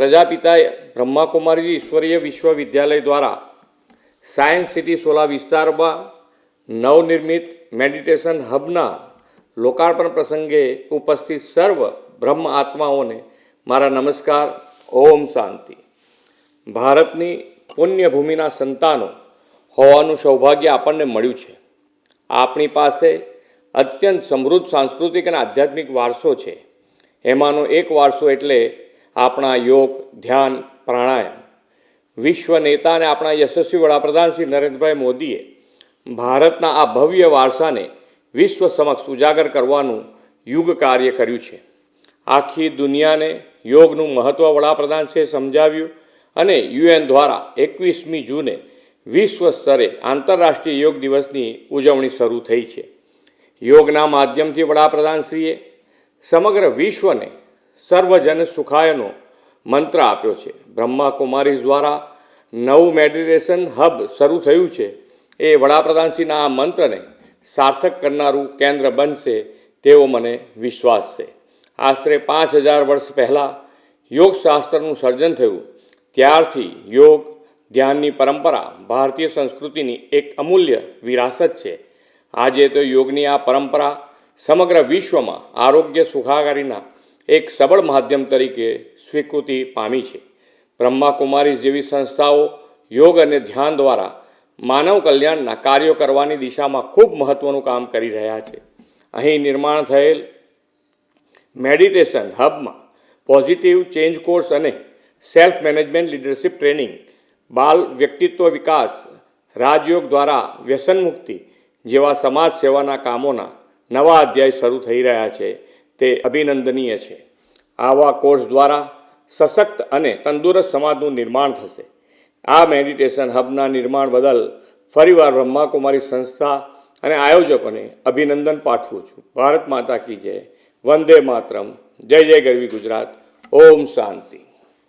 પ્રજાપિતા બ્રહ્માકુમારી ઈશ્વરીય વિશ્વવિદ્યાલય દ્વારા science city Sola વિસ્તારમાં નવનિર્મિત મેડિટેશન હબના લોકાર્પણ પ્રસંગે ઉપસ્થિત સર્વ બ્રહ્મ આત્માઓને મારા નમસ્કાર. ઓમ શાંતિ. ભારતની પુણ્યભૂમિના સંતાનો હોવાનું સૌભાગ્ય આપણને મળ્યું છે. આપણી પાસે અત્યંત સમૃદ્ધ સાંસ્કૃતિક અને આધ્યાત્મિક વારસો છે. એમાંનો એક વારસો એટલે આપણા યોગ, ધ્યાન, પ્રાણાયામ. વિશ્વ નેતા અને આપણા યશસ્વી વડાપ્રધાન શ્રી નરેન્દ્રભાઈ મોદીએ ભારતના આ ભવ્ય વારસાને વિશ્વ સમક્ષ ઉજાગર કરવાનું યુગ કાર્ય કર્યું છે. આખી દુનિયાને યોગનું મહત્ત્વ વડાપ્રધાનશ્રીએ સમજાવ્યું અને UN દ્વારા 21મી જૂને વિશ્વ સ્તરે આંતરરાષ્ટ્રીય યોગ દિવસની ઉજવણી શરૂ થઈ છે. યોગના માધ્યમથી વડાપ્રધાનશ્રીએ સમગ્ર વિશ્વને સર્વજન સુખાયનો મંત્ર આપ્યો છે. બ્રહ્માકુમારીઝ દ્વારા નવું મેડિટેશન હબ શરૂ થયું છે. એ વડાપ્રધાનશ્રીના આ મંત્રને સાર્થક કરનારું કેન્દ્ર બનશે તેવો મને વિશ્વાસ છે. આશરે 5000 વર્ષ પહેલાં યોગશાસ્ત્રનું સર્જન થયું. ત્યારથી યોગ ધ્યાનની પરંપરા ભારતીય સંસ્કૃતિની એક અમૂલ્ય વિરાસત છે. આજે તો યોગની આ પરંપરા સમગ્ર વિશ્વમાં આરોગ્ય સુખાકારીના એક સબળ માધ્યમ તરીકે સ્વીકૃતિ પામી છે. બ્રહ્માકુમારીઝ જેવી સંસ્થાઓ યોગ અને ધ્યાન દ્વારા માનવ કલ્યાણના કાર્યો કરવાની દિશામાં ખૂબ મહત્ત્વનું કામ કરી રહ્યા છે. અહીં નિર્માણ થયેલ મેડિટેશન હબમાં પોઝિટિવ ચેન્જ કોર્સ અને સેલ્ફ મેનેજમેન્ટ લીડરશિપ ટ્રેનિંગ, બાલ વ્યક્તિત્વ વિકાસ, રાજયોગ દ્વારા વ્યસન મુક્તિ જેવા સમાજ સેવાના કામોના નવા અધ્યાય શરૂ થઈ રહ્યા છે. તે અભિનંદનીય છે. આવા કોર્સ દ્વારા સશક્ત અને તંદુરસ્ત સમાજનું નિર્માણ થશે. આ મેડિટેશન હબના નિર્માણ બદલ ફરીવાર બ્રહ્માકુમારી સંસ્થા અને આયોજકોને અભિનંદન પાઠવું છું. ભારત માતા કી જય. વંદે માતરમ. જય જય ગરવી ગુજરાત. ઓમ શાંતિ.